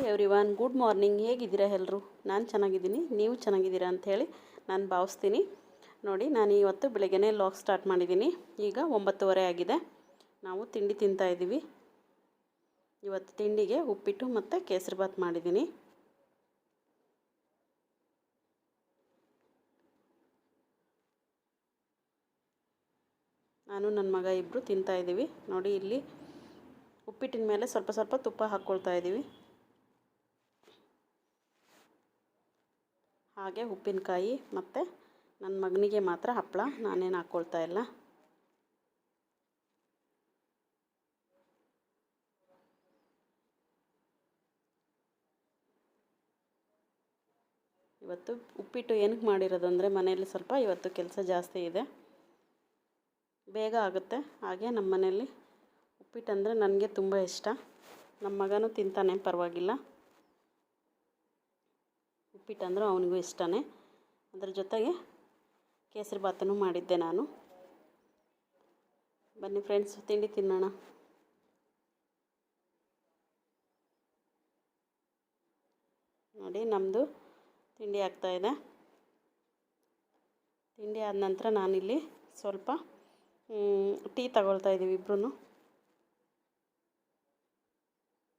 Everyone, good morning. ಹೇಗಿದ್ದೀರಾ ಎಲ್ಲರೂ? ನಾನು ಚೆನ್ನಾಗಿದ್ದೀನಿ, ನೀವು ಚೆನ್ನಾಗಿದ್ದೀರಾ ಅಂತ ಹೇಳಿ ನಾನು ಭಾವಿಸ್ತೀನಿ. ನೋಡಿ, ನಾನು ಇವತ್ತು ಬೆಳಗ್ಗೆನೇ ಲಾಗ್ ಸ್ಟಾರ್ಟ್ ಮಾಡಿದ್ದೀನಿ. ಈಗ 9:30 ಆಗಿದೆ. ನಾವು ತಿಂಡಿ ತಿಂತಾಯಿದ್ದೀವಿ. ಇವತ್ತು ತಿಂಡಿಗೆ ಉಪ್ಪಿಟ್ಟು ಮತ್ತು ಕೇಸರಿಬಾತ್ ಮಾಡಿದ್ದೀನಿ. ನಾನು ನನ್ನ ಮಗ ಇಬ್ಬರು ತಿಂತಾಯಿದ್ದೀವಿ. ನೋಡಿ, ಇಲ್ಲಿ ಉಪ್ಪಿಟ್ಟಿನ ಮೇಲೆ ಸ್ವಲ್ಪ ಸ್ವಲ್ಪ ತುಪ್ಪ ಹಾಕ್ಕೊಳ್ತಾ ಇದ್ದೀವಿ. ಹಾಗೆ ಉಪ್ಪಿನಕಾಯಿ ಮತ್ತು ನನ್ನ ಮಗನಿಗೆ ಮಾತ್ರ ಹಪ್ಪಳ, ನಾನೇನು ಹಾಕ್ಕೊಳ್ತಾ ಇಲ್ಲ. ಇವತ್ತು ಉಪ್ಪಿಟ್ಟು ಏನಕ್ಕೆ ಮಾಡಿರೋದು ಅಂದರೆ, ಮನೆಯಲ್ಲಿ ಸ್ವಲ್ಪ ಇವತ್ತು ಕೆಲಸ ಜಾಸ್ತಿ ಇದೆ, ಬೇಗ ಆಗುತ್ತೆ. ಹಾಗೆ ನಮ್ಮ ಮನೆಯಲ್ಲಿ ಉಪ್ಪಿಟ್ಟು ಅಂದರೆ ನನಗೆ ತುಂಬ ಇಷ್ಟ. ನಮ್ಮ ಮಗನೂ ತಿಂತಾನೆ, ಪರವಾಗಿಲ್ಲ. ಉಪ್ಪಿಟ್ಟು ಅಂದರೆ ಅವನಿಗೂ ಇಷ್ಟನೇ. ಅದರ ಜೊತೆಗೆ ಕೇಸರಿಬಾತನ್ನು ಮಾಡಿದ್ದೆ ನಾನು. ಬನ್ನಿ ಫ್ರೆಂಡ್ಸ್, ತಿಂಡಿ ತಿನ್ನೋಣ. ನೋಡಿ, ನಮ್ಮದು ತಿಂಡಿ ಆಗ್ತಾಯಿದೆ. ತಿಂಡಿ ಆದ ನಂತರ ನಾನಿಲ್ಲಿ ಸ್ವಲ್ಪ ಟೀ ತಗೊಳ್ತಾ ಇದ್ದೀವಿ ಇಬ್ಬರೂ.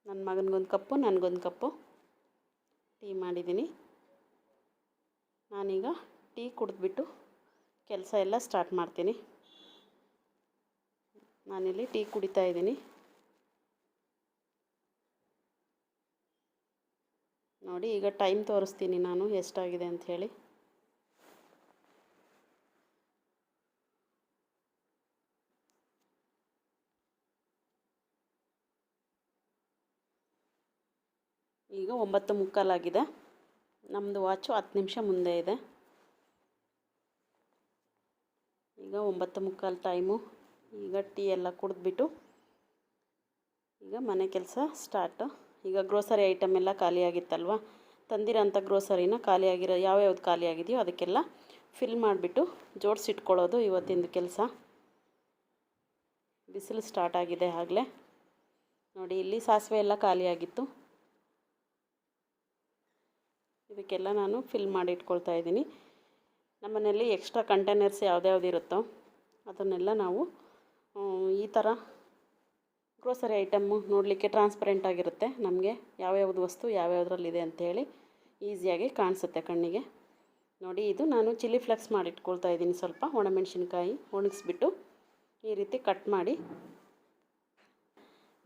ನನ್ನ ಮಗನಿಗೊಂದು ಕಪ್ಪು, ನನಗೊಂದು ಕಪ್ಪು ಟೀ ಮಾಡಿದ್ದೀನಿ. ನಾನೀಗ ಟೀ ಕುಡಿದ್ಬಿಟ್ಟು ಕೆಲಸ ಎಲ್ಲ ಸ್ಟಾರ್ಟ್ ಮಾಡ್ತೀನಿ. ನಾನಿಲ್ಲಿ ಟೀ ಕುಡಿತಾ ಇದ್ದೀನಿ. ನೋಡಿ, ಈಗ ಟೈಮ್ ತೋರಿಸ್ತೀನಿ ನಾನು ಎಷ್ಟಾಗಿದೆ ಅಂಥೇಳಿ. ಈಗ 9:45 ಆಗಿದೆ. ನಮ್ಮದು ವಾಚು 10 ನಿಮಿಷ ಮುಂದೆ ಇದೆ. ಈಗ 9:45 ಟೈಮು. ಈಗ ಟೀ ಎಲ್ಲ ಕುಡಿದ್ಬಿಟ್ಟು ಈಗ ಮನೆ ಕೆಲಸ ಸ್ಟಾರ್ಟ್. ಈಗ ಗ್ರೋಸರಿ ಐಟಮ್ ಎಲ್ಲ ಖಾಲಿಯಾಗಿತ್ತಲ್ವ, ತಂದಿರೋಂಥ ಗ್ರೋಸರಿನ ಖಾಲಿಯಾಗಿರೋ ಯಾವ್ಯಾವ್ದು ಖಾಲಿಯಾಗಿದೆಯೋ ಅದಕ್ಕೆಲ್ಲ ಫಿಲ್ ಮಾಡಿಬಿಟ್ಟು ಜೋಡಿಸಿಟ್ಕೊಳ್ಳೋದು ಇವತ್ತಿಂದು ಕೆಲಸ. ಬಿಸಿಲು ಸ್ಟಾರ್ಟ್ ಆಗಿದೆ ಆಗಲೇ. ನೋಡಿ, ಇಲ್ಲಿ ಸಾಸಿವೆ ಎಲ್ಲ ಖಾಲಿಯಾಗಿತ್ತು, ಇದಕ್ಕೆಲ್ಲ ನಾನು ಫಿಲ್ ಮಾಡಿ ಇಟ್ಕೊಳ್ತಾ ಇದ್ದೀನಿ. ನಮ್ಮನೆಯಲ್ಲಿ ಎಕ್ಸ್ಟ್ರಾ ಕಂಟೈನರ್ಸ್ ಯಾವ್ದ್ಯಾವ್ದು ಇರುತ್ತೋ ಅದನ್ನೆಲ್ಲ ನಾವು ಈ ಥರ ಗ್ರೋಸರಿ ಐಟಮ್ಮು ನೋಡಲಿಕ್ಕೆ ಟ್ರಾನ್ಸ್ಪರೆಂಟ್ ಆಗಿರುತ್ತೆ. ನಮಗೆ ಯಾವ್ಯಾವ್ದು ವಸ್ತು ಯಾವ್ಯಾವುದ್ರಲ್ಲಿದೆ ಅಂಥೇಳಿ ಈಸಿಯಾಗಿ ಕಾಣಿಸುತ್ತೆ ಕಣ್ಣಿಗೆ. ನೋಡಿ, ಇದು ನಾನು ಚಿಲ್ಲಿ ಫ್ಲೆಕ್ಸ್ ಮಾಡಿ ಇಟ್ಕೊಳ್ತಾ ಇದ್ದೀನಿ. ಸ್ವಲ್ಪ ಒಣಮೆಣಸಿನ್ಕಾಯಿ ಒಣಗಿಸ್ಬಿಟ್ಟು ಈ ರೀತಿ ಕಟ್ ಮಾಡಿ,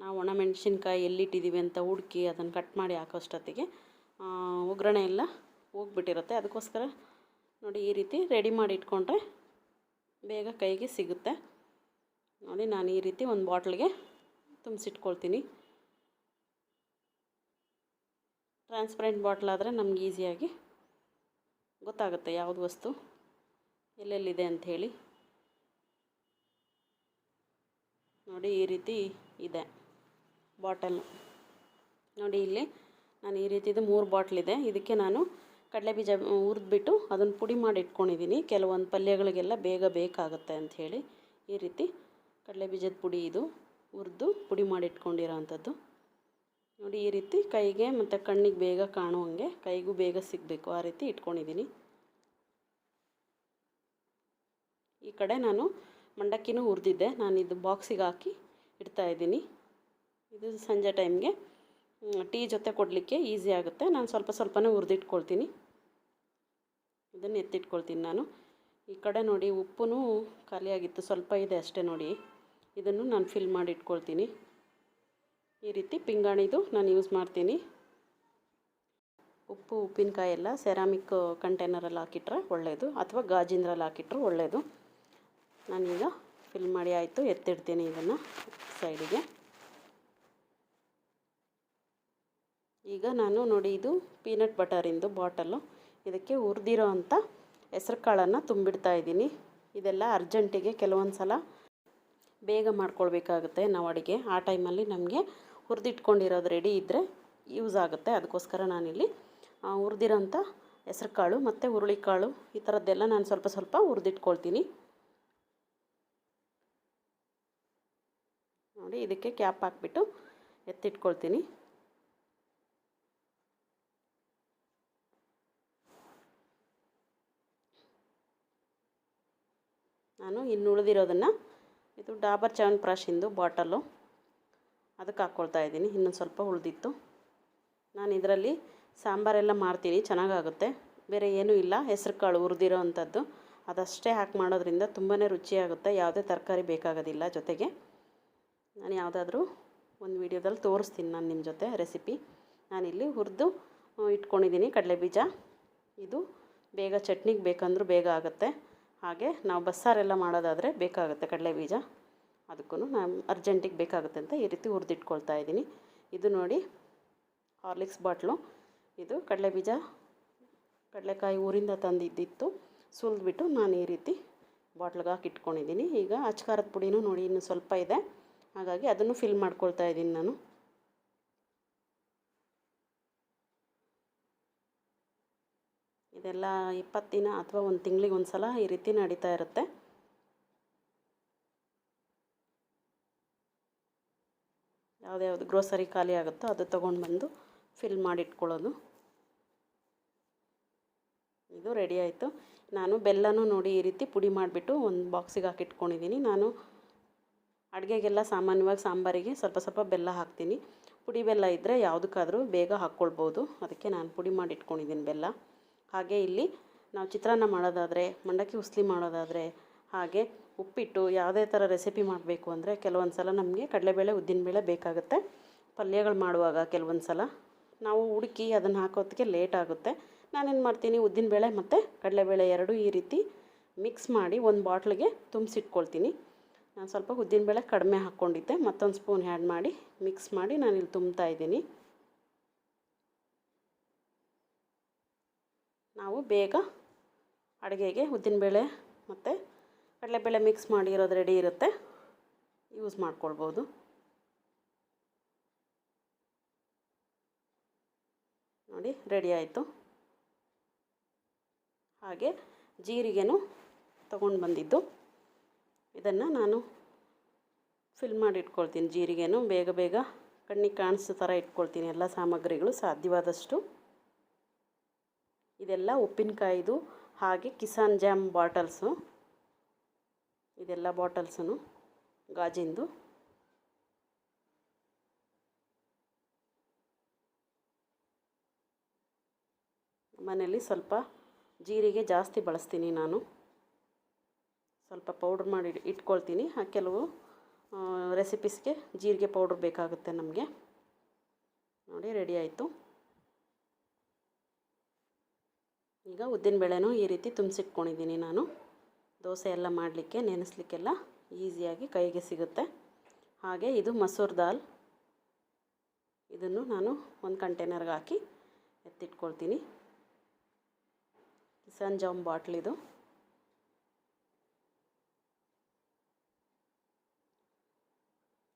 ನಾವು ಒಣಮೆಣಸಿನ್ಕಾಯಿ ಎಲ್ಲಿಟ್ಟಿದ್ದೀವಿ ಅಂತ ಹುಡುಕಿ ಅದನ್ನು ಕಟ್ ಮಾಡಿ ಹಾಕೋಷ್ಟೊತ್ತಿಗೆ ಒಗ್ಗರಣೆ ಎಲ್ಲ ಹೋಗ್ಬಿಟ್ಟಿರುತ್ತೆ. ಅದಕ್ಕೋಸ್ಕರ ನೋಡಿ, ಈ ರೀತಿ ರೆಡಿ ಮಾಡಿ ಇಟ್ಕೊಂಡ್ರೆ ಬೇಗ ಕೈಗೆ ಸಿಗುತ್ತೆ. ನೋಡಿ, ನಾನು ಈ ರೀತಿ ಒಂದು ಬಾಟ್ಲಿಗೆ ತುಂಬಿಸಿಟ್ಕೊಳ್ತೀನಿ. ಟ್ರಾನ್ಸ್ಪರೆಂಟ್ ಬಾಟ್ಲಾದರೆ ನಮ್ಗೆ ಈಸಿಯಾಗಿ ಗೊತ್ತಾಗುತ್ತೆ ಯಾವುದು ವಸ್ತು ಎಲ್ಲೆಲ್ಲಿದೆ ಅಂಥೇಳಿ. ನೋಡಿ, ಈ ರೀತಿ ಇದೆ ಬಾಟಲ್. ನೋಡಿ, ಇಲ್ಲಿ ನಾನು ಈ ರೀತಿದು 3 ಬಾಟ್ಲಿದೆ. ಇದಕ್ಕೆ ನಾನು ಕಡಲೆಬೀಜ ಹುರಿದ್ಬಿಟ್ಟು ಅದನ್ನು ಪುಡಿ ಮಾಡಿ ಇಟ್ಕೊಂಡಿದ್ದೀನಿ. ಕೆಲವೊಂದು ಪಲ್ಯಗಳಿಗೆಲ್ಲ ಬೇಗ ಬೇಕಾಗುತ್ತೆ ಅಂಥೇಳಿ ಈ ರೀತಿ ಕಡಲೆಬೀಜದ ಪುಡಿ, ಇದು ಹುರಿದು ಪುಡಿ ಮಾಡಿ ಇಟ್ಕೊಂಡಿರೋ ಅಂಥದ್ದು. ನೋಡಿ, ಈ ರೀತಿ ಕೈಗೆ ಮತ್ತು ಕಣ್ಣಿಗೆ ಬೇಗ ಕಾಣುವಂಗೆ, ಕೈಗೂ ಬೇಗ ಸಿಗಬೇಕು ಆ ರೀತಿ ಇಟ್ಕೊಂಡಿದ್ದೀನಿ. ಈ ಕಡೆ ನಾನು ಮಂಡಕ್ಕಿನೂ ಹುರಿದಿದ್ದೆ, ನಾನು ಇದು ಬಾಕ್ಸಿಗೆ ಹಾಕಿ ಇಡ್ತಾಯಿದ್ದೀನಿ. ಇದು ಸಂಜೆ ಟೈಮ್ಗೆ ಟೀ ಜೊತೆ ಕೊಡಲಿಕ್ಕೆ ಈಸಿ ಆಗುತ್ತೆ. ನಾನು ಸ್ವಲ್ಪ ಸ್ವಲ್ಪನೇ ಹುರಿದಿಟ್ಕೊಳ್ತೀನಿ, ಇದನ್ನು ಎತ್ತಿಟ್ಕೊಳ್ತೀನಿ ನಾನು. ಈ ಕಡೆ ನೋಡಿ, ಉಪ್ಪು ಖಾಲಿಯಾಗಿತ್ತು, ಸ್ವಲ್ಪ ಇದೆ ಅಷ್ಟೇ. ನೋಡಿ, ಇದನ್ನು ನಾನು ಫಿಲ್ ಮಾಡಿ ಇಟ್ಕೊಳ್ತೀನಿ. ಈ ರೀತಿ ಪಿಂಗಾಣಿದು ನಾನು ಯೂಸ್ ಮಾಡ್ತೀನಿ. ಉಪ್ಪು ಉಪ್ಪಿನಕಾಯಿ ಎಲ್ಲ ಸೆರಾಮಿಕ್ ಕಂಟೈನರಲ್ಲಿ ಹಾಕಿಟ್ರೆ ಒಳ್ಳೆಯದು, ಅಥವಾ ಗಾಜಿಂದ್ರಲ್ಲಿ ಹಾಕಿಟ್ರೆ ಒಳ್ಳೆಯದು. ನಾನೀಗ ಫಿಲ್ ಮಾಡಿ ಆಯಿತು, ಎತ್ತಿಡ್ತೀನಿ ಇದನ್ನು ಸೈಡಿಗೆ. ಈಗ ನಾನು ನೋಡಿ, ಇದು ಪೀನಟ್ ಬಟರಿಂದು ಬಾಟಲು. ಇದಕ್ಕೆ ಹುರಿದಿರೋ ಅಂಥ ಹೆಸ್ರು ಕಾಳನ್ನು ತುಂಬಿಡ್ತಾ ಇದ್ದೀನಿ. ಇದೆಲ್ಲ ಅರ್ಜೆಂಟಿಗೆ ಕೆಲವೊಂದು ಸಲ ಬೇಗ ಮಾಡ್ಕೊಳ್ಬೇಕಾಗುತ್ತೆ ನಾವು ಅಡುಗೆ. ಆ ಟೈಮಲ್ಲಿ ನಮಗೆ ಹುರಿದಿಟ್ಕೊಂಡಿರೋದು ರೆಡಿ ಇದ್ದರೆ ಯೂಸ್ ಆಗುತ್ತೆ. ಅದಕ್ಕೋಸ್ಕರ ನಾನಿಲ್ಲಿ ಹುರಿದಿರೋಂಥ ಹೆಸ್ರು ಕಾಳು ಮತ್ತು ಹುರುಳಿಕಾಳು ಈ ಥರದ್ದೆಲ್ಲ ನಾನು ಸ್ವಲ್ಪ ಸ್ವಲ್ಪ ಹುರಿದಿಟ್ಕೊಳ್ತೀನಿ. ನೋಡಿ, ಇದಕ್ಕೆ ಕ್ಯಾಪ್ ಹಾಕ್ಬಿಟ್ಟು ಎತ್ತಿಟ್ಕೊಳ್ತೀನಿ. ನಾನು ಇನ್ನು ಉಳಿದಿರೋದನ್ನು ಇದು ಡಾಬರ್ ಚ್ಯವನ್ಪ್ರಾಶಿಂದು ಬಾಟಲು ಅದಕ್ಕೆ ಹಾಕ್ಕೊಳ್ತಾ ಇದ್ದೀನಿ. ಇನ್ನೊಂದು ಸ್ವಲ್ಪ ಉಳಿದಿತ್ತು. ನಾನು ಇದರಲ್ಲಿ ಸಾಂಬಾರೆಲ್ಲ ಮಾಡ್ತೀನಿ, ಚೆನ್ನಾಗಾಗುತ್ತೆ. ಬೇರೆ ಏನೂ ಇಲ್ಲ, ಹೆಸ್ರು ಕಾಳು ಹುರಿದಿರೋ ಅಂಥದ್ದು ಅದಷ್ಟೇ ಹಾಕಿ ಮಾಡೋದ್ರಿಂದ ತುಂಬಾ ರುಚಿಯಾಗುತ್ತೆ. ಯಾವುದೇ ತರಕಾರಿ ಬೇಕಾಗೋದಿಲ್ಲ. ಜೊತೆಗೆ ನಾನು ಯಾವುದಾದ್ರೂ ಒಂದು ವೀಡಿಯೋದಲ್ಲಿ ತೋರಿಸ್ತೀನಿ ನಾನು ನಿಮ್ಮ ಜೊತೆ ರೆಸಿಪಿ. ನಾನಿಲ್ಲಿ ಹುರಿದು ಇಟ್ಕೊಂಡಿದ್ದೀನಿ ಕಡಲೆ ಬೀಜ. ಇದು ಬೇಗ ಚಟ್ನಿಗೆ ಬೇಕಂದ್ರೂ ಬೇಗ ಆಗುತ್ತೆ. ಹಾಗೆ ನಾವು ಬಸ್ಸಾರೆಲ್ಲ ಮಾಡೋದಾದರೆ ಬೇಕಾಗುತ್ತೆ ಕಡಲೆ ಬೀಜ. ಅದಕ್ಕೂ ನಾನು ಅರ್ಜೆಂಟಿಗೆ ಬೇಕಾಗುತ್ತೆ ಅಂತ ಈ ರೀತಿ ಹುರಿದಿಟ್ಕೊಳ್ತಾ ಇದ್ದೀನಿ. ಇದು ನೋಡಿ ಹಾರ್ಲಿಕ್ಸ್ ಬಾಟ್ಲು. ಇದು ಕಡಲೆ ಬೀಜ ಕಡಲೆಕಾಯಿ ಊರಿಂದ ತಂದಿದ್ದಿತ್ತು, ಸುಲಿದ್ಬಿಟ್ಟು ನಾನು ಈ ರೀತಿ ಬಾಟ್ಲಿಗೆ ಹಾಕಿ ಇಟ್ಕೊಂಡಿದ್ದೀನಿ. ಈಗ ಅಚ್ಕಾರದ ಪುಡಿನೂ ನೋಡಿ ಇನ್ನೂ ಸ್ವಲ್ಪ ಇದೆ, ಹಾಗಾಗಿ ಅದನ್ನು ಫಿಲ್ ಮಾಡ್ಕೊಳ್ತಾ ಇದ್ದೀನಿ ನಾನು. ಇದೆಲ್ಲ 20 ದಿನ ಅಥವಾ ಒಂದು ತಿಂಗಳಿಗೆ ಒಂದು ಸಲ ಈ ರೀತಿ ನಡೀತಾ ಇರುತ್ತೆ. ಯಾವುದ್ಯಾವುದು ಗ್ರೋಸರಿ ಖಾಲಿ ಆಗುತ್ತೋ ಅದು ತೊಗೊಂಡು ಬಂದು ಫಿಲ್ ಮಾಡಿಟ್ಕೊಳ್ಳೋದು. ಇದು ರೆಡಿ ಆಯಿತು. ನಾನು ಬೆಲ್ಲನೂ ನೋಡಿ ಈ ರೀತಿ ಪುಡಿ ಮಾಡಿಬಿಟ್ಟು ಒಂದು ಬಾಕ್ಸಿಗೆ ಹಾಕಿಟ್ಕೊಂಡಿದ್ದೀನಿ. ನಾನು ಅಡುಗೆಗೆಲ್ಲ ಸಾಮಾನ್ಯವಾಗಿ ಸಾಂಬಾರಿಗೆ ಸ್ವಲ್ಪ ಸ್ವಲ್ಪ ಬೆಲ್ಲ ಹಾಕ್ತೀನಿ. ಪುಡಿ ಬೆಲ್ಲ ಇದ್ದರೆ ಯಾವುದಕ್ಕಾದರೂ ಬೇಗ ಹಾಕ್ಕೊಳ್ಬೋದು, ಅದಕ್ಕೆ ನಾನು ಪುಡಿ ಮಾಡಿ ಇಟ್ಕೊಂಡಿದ್ದೀನಿ ಬೆಲ್ಲ. ಹಾಗೆ ಇಲ್ಲಿ ನಾವು ಚಿತ್ರಾನ್ನ ಮಾಡೋದಾದರೆ, ಮಂಡಕ್ಕಿ ಉಸ್ಲಿ ಮಾಡೋದಾದರೆ, ಹಾಗೆ ಉಪ್ಪಿಟ್ಟು ಯಾವುದೇ ಥರ ರೆಸಿಪಿ ಮಾಡಬೇಕು ಅಂದರೆ ಕೆಲವೊಂದು ಸಲ ನಮಗೆ ಕಡಲೆಬೇಳೆ ಉದ್ದಿನಬೇಳೆ ಬೇಕಾಗುತ್ತೆ. ಪಲ್ಯಗಳು ಮಾಡುವಾಗ ಕೆಲವೊಂದು ಸಲ ನಾವು ಹುಡುಕಿ ಅದನ್ನು ಹಾಕೋದಕ್ಕೆ ಲೇಟ್ ಆಗುತ್ತೆ. ನಾನೇನು ಮಾಡ್ತೀನಿ, ಉದ್ದಿನಬೇಳೆ ಮತ್ತು ಕಡಲೆಬೇಳೆ ಎರಡೂ ಈ ರೀತಿ ಮಿಕ್ಸ್ ಮಾಡಿ ಒಂದು ಬಾಟ್ಲಿಗೆ ತುಂಬಿಸಿಟ್ಕೊಳ್ತೀನಿ. ನಾನು ಸ್ವಲ್ಪ ಉದ್ದಿನಬೇಳೆ ಕಡಿಮೆ ಹಾಕ್ಕೊಂಡಿದ್ದೆ, ಮತ್ತೊಂದು ಸ್ಪೂನ್ ಆ್ಯಡ್ ಮಾಡಿ ಮಿಕ್ಸ್ ಮಾಡಿ ನಾನಿಲ್ಲಿ ತುಂಬ್ತಾ ಇದ್ದೀನಿ. ನಾವು ಬೇಗ ಅಡುಗೆಗೆ ಉದ್ದಿನಬೇಳೆ ಮತ್ತು ಕಡಲೆಬೇಳೆ ಮಿಕ್ಸ್ ಮಾಡಿರೋದು ರೆಡಿ ಇರುತ್ತೆ, ಯೂಸ್ ಮಾಡ್ಕೊಳ್ಬೋದು. ನೋಡಿ ರೆಡಿ ಆಯಿತು. ಹಾಗೆ ಜೀರಿಗೆನೂ ತೊಗೊಂಡು ಬಂದಿದ್ದು, ಇದನ್ನು ನಾನು ಫಿಲ್ ಮಾಡಿ ಇಟ್ಕೊಳ್ತೀನಿ. ಜೀರಿಗೆನೂ ಬೇಗ ಬೇಗ ಕಣ್ಣಿಗೆ ಕಾಣಿಸೋ ಥರ ಇಟ್ಕೊಳ್ತೀನಿ, ಎಲ್ಲ ಸಾಮಗ್ರಿಗಳು ಸಾಧ್ಯವಾದಷ್ಟು. ಇದೆಲ್ಲ ಉಪ್ಪಿನಕಾಯಿದು. ಹಾಗೆ ಕಿಸಾನ್ ಜಾಮ್ ಬಾಟಲ್ಸು, ಇದೆಲ್ಲ ಬಾಟಲ್ಸೂ ಗಾಜಿಂದು. ಮನೆಯಲ್ಲಿ ಸ್ವಲ್ಪ ಜೀರಿಗೆ ಜಾಸ್ತಿ ಬಳಸ್ತೀನಿ ನಾನು, ಸ್ವಲ್ಪ ಪೌಡ್ರ್ ಮಾಡಿ ಇಟ್ಕೊಳ್ತೀನಿ. ಕೆಲವು ರೆಸಿಪೀಸ್ಗೆ ಜೀರಿಗೆ ಪೌಡ್ರ್ ಬೇಕಾಗುತ್ತೆ ನಮಗೆ. ನೋಡಿ ರೆಡಿ ಆಯಿತು. ಈಗ ಉದ್ದಿನಬೇಳೆನೂ ಈ ರೀತಿ ತುಂಬಿಸಿಟ್ಕೊಂಡಿದ್ದೀನಿ ನಾನು. ದೋಸೆ ಎಲ್ಲ ಮಾಡಲಿಕ್ಕೆ ನೆನೆಸ್ಲಿಕ್ಕೆಲ್ಲ ಈಸಿಯಾಗಿ ಕೈಗೆ ಸಿಗುತ್ತೆ. ಹಾಗೆ ಇದು ಮಸೂರ್ ದಾಲ್, ಇದನ್ನು ನಾನು ಒಂದು ಕಂಟೈನರ್ಗೆ ಹಾಕಿ ಎತ್ತಿಟ್ಕೊಳ್ತೀನಿ. ಕಿಸಾನ್ ಜಾಮ್ ಬಾಟ್ಲಿದು.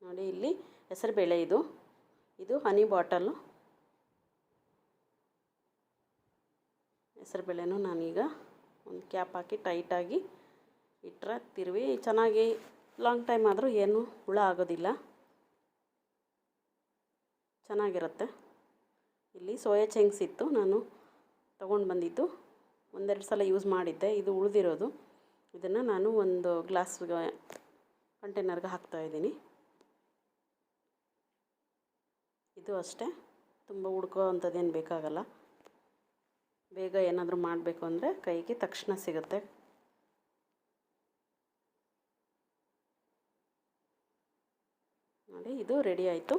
ನೋಡಿ ಇಲ್ಲಿ ಹೆಸರುಬೇಳೆ, ಇದು ಹನಿ ಬಾಟಲು. ಹೆಸರುಬೇಳೆನೂ ನಾನೀಗ ಒಂದು ಕ್ಯಾಪ್ ಹಾಕಿ ಟೈಟಾಗಿ ಇಟ್ಟರೆ ತಿರುವಿ ಚೆನ್ನಾಗಿ ಲಾಂಗ್ ಟೈಮ್ ಆದರೂ ಏನು ಹುಳ ಆಗೋದಿಲ್ಲ, ಚೆನ್ನಾಗಿರುತ್ತೆ. ಇಲ್ಲಿ ಸೋಯಾ ಚಂಕ್ಸ್ ಇತ್ತು, ನಾನು ತೊಗೊಂಡು ಬಂದಿದ್ದು, ಒಂದೆರಡು ಸಲ ಯೂಸ್ ಮಾಡಿದ್ದೆ. ಇದು ಉಳಿದಿರೋದು, ಇದನ್ನು ನಾನು ಒಂದು ಗ್ಲಾಸ್ ಕಂಟೈನರ್ಗೆ ಹಾಕ್ತಾಯಿದ್ದೀನಿ. ಇದು ಅಷ್ಟೇ, ತುಂಬ ಹುಡ್ಕೋ ಅಂಥದ್ದೇನು ಬೇಕಾಗಲ್ಲ. ಬೇಗ ಏನಾದರೂ ಮಾಡಬೇಕು ಅಂದರೆ ಕೈಗೆ ತಕ್ಷಣ ಸಿಗುತ್ತೆ. ನೋಡಿ ಇದು ರೆಡಿ ಆಯಿತು.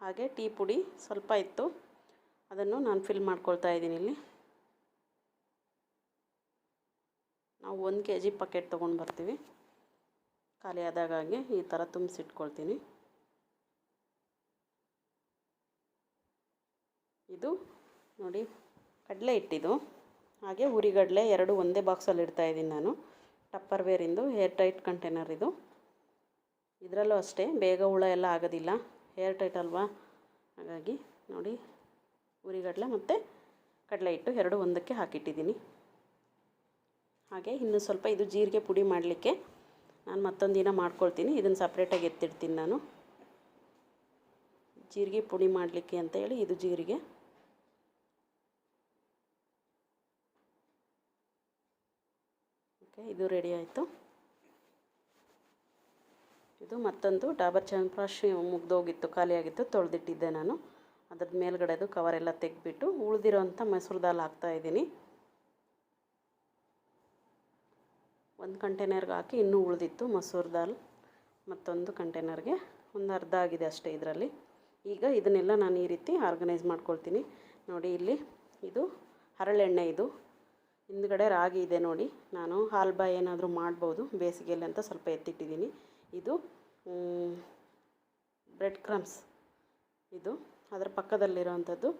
ಹಾಗೆ ಟೀ ಪುಡಿ ಸ್ವಲ್ಪ ಇತ್ತು, ಅದನ್ನು ನಾನು ಫಿಲ್ ಮಾಡ್ಕೊಳ್ತಾ ಇದ್ದೀನಿ. ಇಲ್ಲಿ ನಾವು 1 kg ಪ್ಯಾಕೆಟ್ ತೊಗೊಂಡು ಬರ್ತೀವಿ, ಖಾಲಿ ಆದಾಗೆ ಈ ಥರ ತುಂಬಿಸಿಟ್ಕೊಳ್ತೀನಿ. ಇದು ನೋಡಿ ಕಡಲೆ ಹಿಟ್ಟಿದು, ಹಾಗೆ ಹುರಿಗಡಲೆ ಎರಡು ಒಂದೇ ಬಾಕ್ಸಲ್ಲಿ ಇಡ್ತಾಯಿದ್ದೀನಿ ನಾನು. ಟಪ್ಪರ್ವೇರಿಂದು ಏರ್ ಟೈಟ್ ಕಂಟೈನರ್ ಇದು. ಇದರಲ್ಲೂ ಅಷ್ಟೇ ಬೇಗ ಹುಳ ಎಲ್ಲ ಆಗೋದಿಲ್ಲ, ಏರ್ ಟೈಟ್ ಅಲ್ವಾ, ಹಾಗಾಗಿ ನೋಡಿ ಹುರಿಗಡಲೆ ಮತ್ತು ಕಡಲೆ ಹಿಟ್ಟು ಎರಡು ಒಂದಕ್ಕೆ ಹಾಕಿಟ್ಟಿದ್ದೀನಿ. ಹಾಗೆ ಇನ್ನೂ ಸ್ವಲ್ಪ ಇದು ಜೀರಿಗೆ ಪುಡಿ ಮಾಡಲಿಕ್ಕೆ ನಾನು ಮತ್ತೊಂದು ದಿನ ಮಾಡ್ಕೊಳ್ತೀನಿ, ಇದನ್ನು ಸಪ್ರೇಟಾಗಿ ಎತ್ತಿಡ್ತೀನಿ ನಾನು. ಜೀರಿಗೆ ಪುಡಿ ಮಾಡಲಿಕ್ಕೆ ಅಂತೇಳಿ ಇದು ಜೀರಿಗೆ. ಓಕೆ, ಇದು ರೆಡಿ ಆಯಿತು. ಇದು ಮತ್ತೊಂದು ಡಾಬರ್ ಚ್ಯವನಪ್ರಾಶ್ ಮುಗ್ದೋಗಿತ್ತು, ಖಾಲಿಯಾಗಿತ್ತು, ತೊಳೆದಿಟ್ಟಿದ್ದೆ ನಾನು. ಅದ್ರದ್ದು ಮೇಲ್ಗಡೆದು ಕವರೆಲ್ಲ ತೆಗೆದ್ಬಿಟ್ಟು ಉಳಿದಿರೋಂಥ ಮೊಸರು ದಾಲ್ ಹಾಕ್ತಾಯಿದ್ದೀನಿ. ಒಂದು ಕಂಟೈನರ್ಗೆ ಹಾಕಿ ಇನ್ನೂ ಉಳಿದಿತ್ತು ಮೊಸರು ದಾಲ್. ಮತ್ತೊಂದು ಕಂಟೈನರ್ಗೆ ಒಂದು ಅರ್ಧ ಆಗಿದೆ ಅಷ್ಟೇ ಇದರಲ್ಲಿ. ಈಗ ಇದನ್ನೆಲ್ಲ ನಾನು ಈ ರೀತಿ ಆರ್ಗನೈಸ್ ಮಾಡ್ಕೊಳ್ತೀನಿ. ನೋಡಿ, ಇಲ್ಲಿ ಇದು ಹರಳೆಣ್ಣೆ, ಇದು ಹಿಂದ್ಗಡೆ ರಾಗಿ ಇದೆ ನೋಡಿ. ನಾನು ಹಾಲು ಬಾಯಿ ಏನಾದರೂ ಮಾಡ್ಬೋದು ಬೇಸಿಗೆಯಲ್ಲಿ ಅಂತ ಸ್ವಲ್ಪ ಎತ್ತಿಟ್ಟಿದ್ದೀನಿ. ಇದು ಬ್ರೆಡ್ ಕ್ರಮ್ಸ್, ಇದು ಅದರ ಪಕ್ಕದಲ್ಲಿರೋವಂಥದ್ದು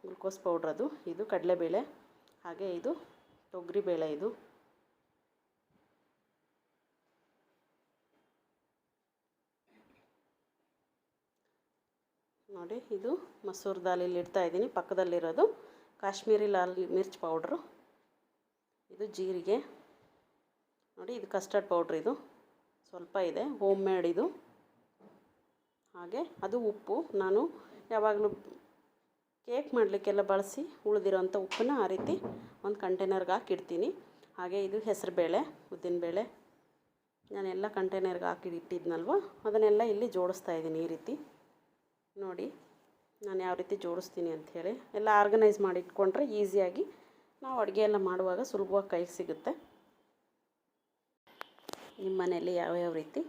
ಗ್ಲುಕೋಸ್ ಪೌಡ್ರದು. ಇದು ಕಡಲೆಬೇಳೆ, ಹಾಗೆ ಇದು ತೊಗರಿಬೇಳೆ. ಇದು ನೋಡಿ, ಇದು ಮಸೂರ್ ದಾಲಲ್ಲಿ ಇಡ್ತಾಯಿದ್ದೀನಿ. ಪಕ್ಕದಲ್ಲಿರೋದು ಕಾಶ್ಮೀರಿ ಲಾಲ್ ಮಿರ್ಚ್ ಪೌಡ್ರು. ಇದು ಜೀರಿಗೆ ನೋಡಿ. ಇದು ಕಸ್ಟರ್ಡ್ ಪೌಡ್ರ್, ಇದು ಸ್ವಲ್ಪ ಇದೆ, ಹೋಮ್ ಮೇಡ್ ಇದು. ಹಾಗೆ ಅದು ಉಪ್ಪು. ನಾನು ಯಾವಾಗಲೂ ಕೇಕ್ ಮಾಡಲಿಕ್ಕೆಲ್ಲ ಬಳಸಿ ಉಳಿದಿರೋಂಥ ಉಪ್ಪನ್ನು ಆ ರೀತಿ ಒಂದು ಕಂಟೈನರ್ಗೆ ಹಾಕಿಡ್ತೀನಿ. ಹಾಗೆ ಇದು ಹೆಸರುಬೇಳೆ, ಉದ್ದಿನಬೇಳೆ ನಾನೆಲ್ಲ ಕಂಟೈನರ್ಗೆ ಹಾಕಿ ಇಟ್ಟಿದ್ನಲ್ವ, ಅದನ್ನೆಲ್ಲ ಇಲ್ಲಿ ಜೋಡಿಸ್ತಾ ಇದ್ದೀನಿ ಈ ರೀತಿ. ನೋಡಿ ನಾನು ಯಾವ ರೀತಿ ಜೋಡಿಸ್ತೀನಿ ಅಂಥೇಳಿ. ಎಲ್ಲ ಆರ್ಗನೈಸ್ ಮಾಡಿ ಇಟ್ಕೊಂಡ್ರೆ ಈಸಿಯಾಗಿ ನಾವು ಅಡುಗೆ ಎಲ್ಲ ಮಾಡುವಾಗ ಸುಲಭವಾಗಿ ಕೈಗೆ ಸಿಗುತ್ತೆ. ನಿಮ್ಮ ಮನೆಯಲ್ಲಿ ಯಾವ್ಯಾವ ರೀತಿ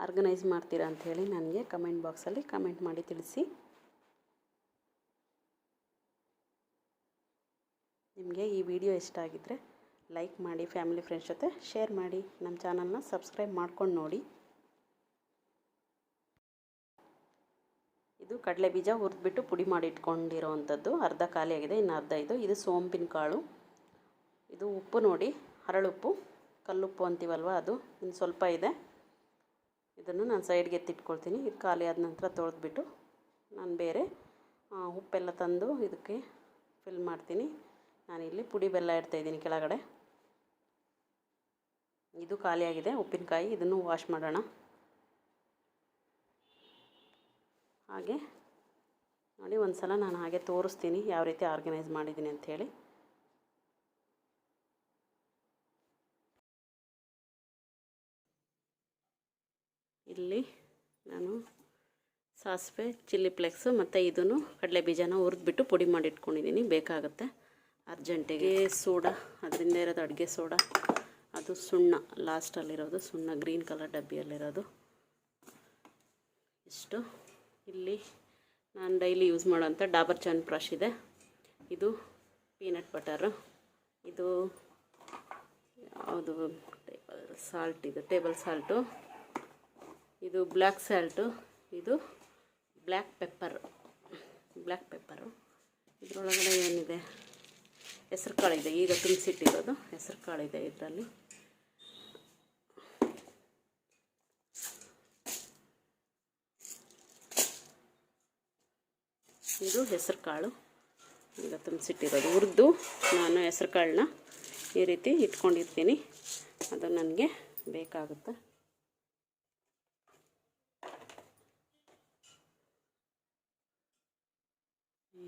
ಆರ್ಗನೈಸ್ ಮಾಡ್ತೀರಾ ಅಂಥೇಳಿ ನನಗೆ ಕಮೆಂಟ್ ಬಾಕ್ಸಲ್ಲಿ ಕಮೆಂಟ್ ಮಾಡಿ ತಿಳಿಸಿ. ನಿಮಗೆ ಈ ವಿಡಿಯೋ ಇಷ್ಟ ಆಗಿದ್ದರೆ ಲೈಕ್ ಮಾಡಿ, ಫ್ಯಾಮಿಲಿ ಫ್ರೆಂಡ್ಸ್ ಜೊತೆ ಶೇರ್ ಮಾಡಿ, ನಮ್ಮ ಚಾನಲ್ನ ಸಬ್ಸ್ಕ್ರೈಬ್ ಮಾಡ್ಕೊಂಡು ನೋಡಿ. ಇದು ಕಡಲೆ ಬೀಜ ಹುರಿದ್ಬಿಟ್ಟು ಪುಡಿ ಮಾಡಿ ಇಟ್ಕೊಂಡಿರೋವಂಥದ್ದು. ಅರ್ಧ ಖಾಲಿಯಾಗಿದೆ, ಇನ್ನು ಅರ್ಧ ಇದು ಸೋಂಪಿನ ಕಾಳು. ಇದು ಉಪ್ಪು ನೋಡಿ, ಹರಳುಪ್ಪು, ಕಲ್ಲುಪ್ಪು ಅಂತೀವಲ್ವ, ಅದು ಇನ್ನು ಸ್ವಲ್ಪ ಇದೆ. ಇದನ್ನು ನಾನು ಸೈಡ್ಗೆ ಎತ್ತಿಟ್ಕೊಳ್ತೀನಿ. ಇದು ಖಾಲಿ ಆದ ನಂತರ ತೊಳೆದ್ಬಿಟ್ಟು ನಾನು ಬೇರೆ ಉಪ್ಪೆಲ್ಲ ತಂದು ಇದಕ್ಕೆ ಫಿಲ್ ಮಾಡ್ತೀನಿ. ನಾನಿಲ್ಲಿ ಪುಡಿ ಬೆಲ್ಲ ಇಡ್ತಾಯಿದ್ದೀನಿ ಕೆಳಗಡೆ. ಇದು ಖಾಲಿಯಾಗಿದೆ ಉಪ್ಪಿನಕಾಯಿ, ಇದನ್ನು ವಾಶ್ ಮಾಡೋಣ. ಹಾಗೆ ನೋಡಿ, ಒಂದು ಸಲ ನಾನು ಹಾಗೆ ತೋರಿಸ್ತೀನಿ ಯಾವ ರೀತಿ ಆರ್ಗನೈಸ್ ಮಾಡಿದ್ದೀನಿ ಅಂಥೇಳಿ. ಇಲ್ಲಿ ನಾನು ಸಾಸಿವೆ, ಚಿಲ್ಲಿ ಫ್ಲೇಕ್ಸು ಮತ್ತು ಇದನ್ನು ಕಡಲೆ ಬೀಜನ ಹುರಿದ್ಬಿಟ್ಟು ಪುಡಿ ಮಾಡಿ ಇಟ್ಕೊಂಡಿದ್ದೀನಿ, ಬೇಕಾಗುತ್ತೆ ಅರ್ಜೆಂಟಿಗೆ. ಸೋಡಾ, ಅದರಿಂದ ಇರೋದು ಅಡುಗೆ ಸೋಡಾ, ಅದು ಸುಣ್ಣ ಲಾಸ್ಟಲ್ಲಿರೋದು, ಸುಣ್ಣ ಗ್ರೀನ್ ಕಲರ್ ಡಬ್ಬಿಯಲ್ಲಿರೋದು ಇಷ್ಟು. ಇಲ್ಲಿ ನಾನು ಡೈಲಿ ಯೂಸ್ ಮಾಡೋಂಥ ಡಾಬರ್ ಚ್ಯವನಪ್ರಾಶ್ ಇದೆ. ಇದು ಪೀನಟ್ ಬಟರು, ಇದು ಯಾವುದು ಸಾಲ್ಟ್, ಇದು ಟೇಬಲ್ ಸಾಲ್ಟು, ಇದು ಬ್ಲ್ಯಾಕ್ ಸಾಲ್ಟು, ಇದು ಬ್ಲ್ಯಾಕ್ ಪೆಪ್ಪರು. ಇದರೊಳಗಡೆ ಏನಿದೆ, ಹೆಸರು ಕಾಳಿದೆ, ಈಗ ತುಂಬಿಸಿಟ್ಟಿರೋದು ಹೆಸರು ಕಾಳಿದೆ ಇದರಲ್ಲಿ. ಇದು ಹೆಸರು ಕಾಳು, ಈಗ ತುಂಬಿಸಿಟ್ಟಿರೋದು. ಹುರಿದು ನಾನು ಹೆಸರು ಕಾಳನ್ನ ಈ ರೀತಿ ಇಟ್ಕೊಂಡಿರ್ತೀನಿ, ಅದು ನನಗೆ ಬೇಕಾಗುತ್ತೆ.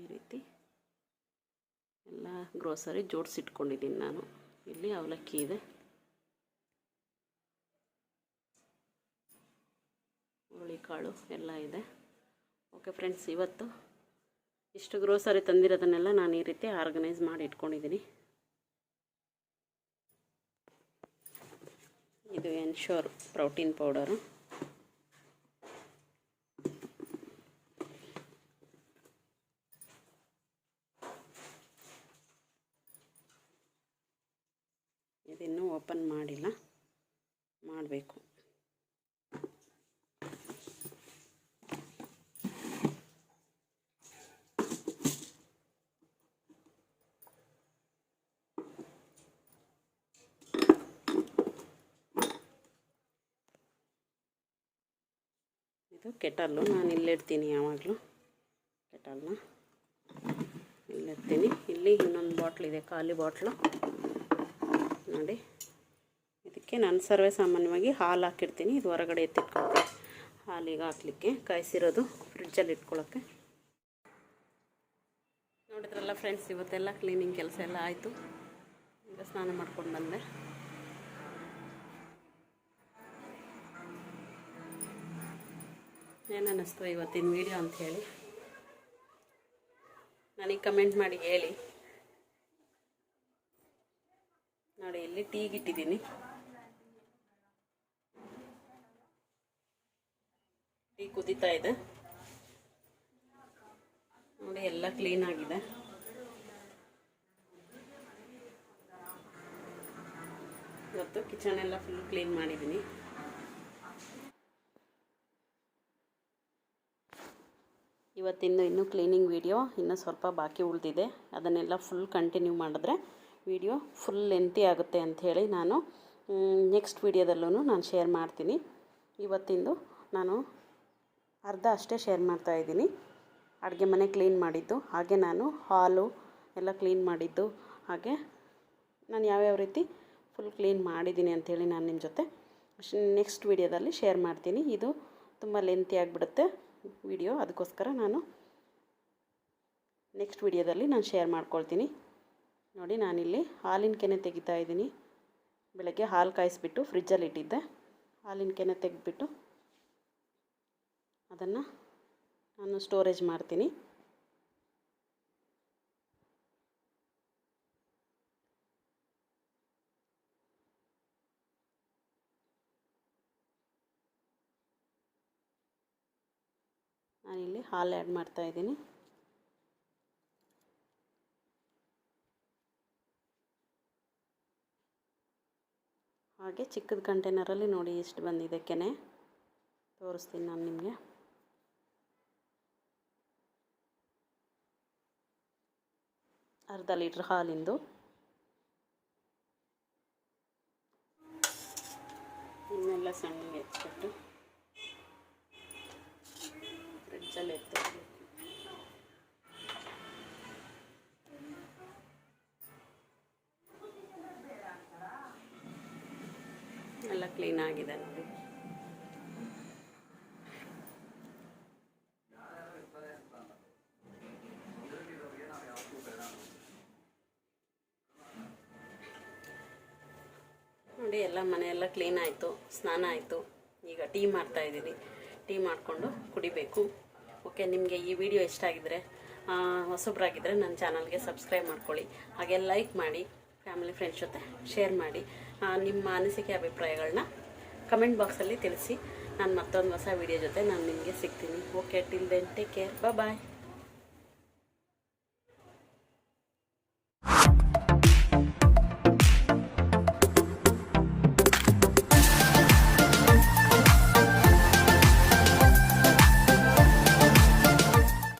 ಈ ರೀತಿ ಎಲ್ಲ ಗ್ರೋಸರಿ ಜೋಡಿಸಿಟ್ಕೊಂಡಿದ್ದೀನಿ ನಾನು. ಇಲ್ಲಿ ಅವಲಕ್ಕಿ ಇದೆ, ಹುರುಳಿಕಾಳು ಎಲ್ಲ ಇದೆ. ಓಕೆ ಫ್ರೆಂಡ್ಸ್, ಇವತ್ತು ಇಷ್ಟು ಗ್ರೋಸರಿ ತಂದಿರೋದನ್ನೆಲ್ಲ ನಾನು ಈ ರೀತಿ ಆರ್ಗನೈಸ್ ಮಾಡಿ ಇಟ್ಕೊಂಡಿದ್ದೀನಿ. ಇದು ಎನ್ಶೋರ್ ಪ್ರೋಟೀನ್ ಪೌಡರು, ಇದನ್ನು ಓಪನ್ ಮಾಡಿಲ್ಲ, ಮಾಡಬೇಕು. ಇದು ಕೆಟಲ್ಲು, ನಾನು ಇಲ್ಲಿಡ್ತೀನಿ, ಯಾವಾಗಲೂ ಕೆಟಲ್ನ ಇಲ್ಲಿಡ್ತೀನಿ. ಇಲ್ಲಿ ಇನ್ನೊಂದು ಬಾಟ್ಲಿದೆ, ಖಾಲಿ ಬಾಟ್ಲು ನೋಡಿ. ಇದಕ್ಕೆ ನಾನು ಸರ್ವೇ ಸಾಮಾನ್ಯವಾಗಿ ಹಾಲು ಹಾಕಿರ್ತೀನಿ, ಇದು ಹೊರಗಡೆ ಎತ್ತಿಟ್ಕೊಳ್ತೀನಿ ಹಾಲಿಗೆ ಹಾಕಲಿಕ್ಕೆ, ಕಾಯಿಸಿರೋದು ಫ್ರಿಡ್ಜಲ್ಲಿ ಇಟ್ಕೊಳ್ಳೋಕ್ಕೆ. ನೋಡಿದ್ರಲ್ಲ ಫ್ರೆಂಡ್ಸ್, ಇವತ್ತೆಲ್ಲ ಕ್ಲೀನಿಂಗ್ ಕೆಲಸ ಎಲ್ಲ ಆಯಿತು. ಈಗ ಸ್ನಾನ ಮಾಡ್ಕೊಂಡು ಬಂದೆ. ಏನು ಅನ್ನಿಸ್ತು ಇವತ್ತಿನ ವಿಡಿಯೋ ಅಂತ ಹೇಳಿ ನನಗೆ ಕಮೆಂಟ್ ಮಾಡಿ ಹೇಳಿ. ನೋಡಿ ಇಲ್ಲಿ ಟೀಗೆ ಇಟ್ಟಿದ್ದೀನಿ. ಟೀ ಕುದೀತಾ ಇದೆ ನೋಡಿ, ಎಲ್ಲ ಕ್ಲೀನ್ ಆಗಿದೆ. ಇವತ್ತು ಕಿಚನ್ ಎಲ್ಲ ಫುಲ್ ಕ್ಲೀನ್ ಮಾಡಿದ್ದೀನಿ. ಇವತ್ತಿಂದು ಇನ್ನೂ ಕ್ಲೀನಿಂಗ್ ವಿಡಿಯೋ ಇನ್ನೂ ಸ್ವಲ್ಪ ಬಾಕಿ ಉಳಿದಿದೆ. ಅದನ್ನೆಲ್ಲ ಫುಲ್ ಕಂಟಿನ್ಯೂ ಮಾಡಿದ್ರೆ ವಿಡಿಯೋ ಫುಲ್ ಲೆಂತಿ ಆಗುತ್ತೆ ಅಂಥೇಳಿ ನಾನು ನೆಕ್ಸ್ಟ್ ವಿಡಿಯೋದಲ್ಲೂ ನಾನು ಶೇರ್ ಮಾಡ್ತೀನಿ. ಇವತ್ತಿಂದು ನಾನು ಅರ್ಧ ಅಷ್ಟೇ ಶೇರ್ ಮಾಡ್ತಾಯಿದ್ದೀನಿ. ಅಡುಗೆ ಮನೆ ಕ್ಲೀನ್ ಮಾಡಿದ್ದು, ಹಾಗೆ ನಾನು ಹಾಲು ಎಲ್ಲ ಕ್ಲೀನ್ ಮಾಡಿದ್ದು, ಹಾಗೆ ನಾನು ಯಾವ್ಯಾವ ರೀತಿ ಫುಲ್ ಕ್ಲೀನ್ ಮಾಡಿದ್ದೀನಿ ಅಂಥೇಳಿ ನಾನು ನಿಮ್ಮ ಜೊತೆ ನೆಕ್ಸ್ಟ್ ವಿಡಿಯೋದಲ್ಲಿ ಶೇರ್ ಮಾಡ್ತೀನಿ. ಇದು ತುಂಬ ಲೆಂತಿ ಆಗಿಬಿಡುತ್ತೆ ವಿಡಿಯೋ, ಅದಕ್ಕೋಸ್ಕರ ನಾನು ನೆಕ್ಸ್ಟ್ ವಿಡಿಯೋದಲ್ಲಿ ನಾನು ಶೇರ್ ಮಾಡ್ಕೊಳ್ತೀನಿ. ನೋಡಿ ನಾನಿಲ್ಲಿ ಹಾಲಿನ ಕೆನೆ ತೆಗಿತಾ ಇದ್ದೀನಿ. ಬೆಳಗ್ಗೆ ಹಾಲು ಕಾಯಿಸ್ಬಿಟ್ಟು ಫ್ರಿಜ್ಜಲ್ಲಿ ಇಟ್ಟಿದ್ದೆ. ಹಾಲಿನ ಕೆನೆ ತೆಗೆದ್ಬಿಟ್ಟು ಅದನ್ನು ನಾನು ಸ್ಟೋರೇಜ್ ಮಾಡ್ತೀನಿ. ನಾನಿಲ್ಲಿ ಹಾಲು ಆ್ಯಡ್ ಮಾಡ್ತಾಯಿದ್ದೀನಿ. ಹಾಗೆ ಚಿಕ್ಕದ ಕಂಟೈನರಲ್ಲಿ ನೋಡಿ ಎಷ್ಟು ಬಂದಿದೆ ಕೆನೆ, ತೋರಿಸ್ತೀನಿ ನಾನು ನಿಮಗೆ. ಅರ್ಧ ಲೀಟ್ರ್ ಹಾಲಿಂದು. ಇನ್ನೆಲ್ಲ ಸಣ್ಣಗೆ ಹೆಚ್ಚಿಬಿಟ್ಟು ಫ್ರಿಡ್ಜಲ್ಲಿ ಎತ್ತಬೇಕು. ಎಲ್ಲ ಕ್ಲೀನ್ ಆಗಿದೆ ನೋಡಿ. ನೋಡಿ ಎಲ್ಲ ಮನೆಯೆಲ್ಲ ಕ್ಲೀನ್ ಆಯಿತು, ಸ್ನಾನ ಆಯಿತು. ಈಗ ಟೀ ಮಾಡ್ತಾಯಿದ್ದೀನಿ. ಟೀ ಮಾಡಿಕೊಂಡು ಕುಡಿಬೇಕು. ಓಕೆ, ನಿಮಗೆ ಈ ವಿಡಿಯೋ ಇಷ್ಟ ಆಗಿದ್ದರೆ, ಹೊಸಬ್ರಾಗಿದ್ದರೆ ನನ್ನ ಚಾನಲ್ಗೆ ಸಬ್ಸ್ಕ್ರೈಬ್ ಮಾಡ್ಕೊಳ್ಳಿ. ಹಾಗೆ ಲೈಕ್ ಮಾಡಿ, ಫ್ಯಾಮಿಲಿ ಫ್ರೆಂಡ್ಸ್ ಜೊತೆ ಶೇರ್ ಮಾಡಿ. ನಿಮ್ಮ ಅನಿಸಿಕೆ ಅಭಿಪ್ರಾಯಗಳನ್ನ ಕಮೆಂಟ್ ಬಾಕ್ಸಲ್ಲಿ ತಿಳಿಸಿ. ನಾನು ಮತ್ತೊಂದು ಹೊಸ ವಿಡಿಯೋ ಜೊತೆ ನಾನು ನಿಮಗೆ ಸಿಗ್ತೀನಿ. Okay, till then take care, ಬಾಯ್.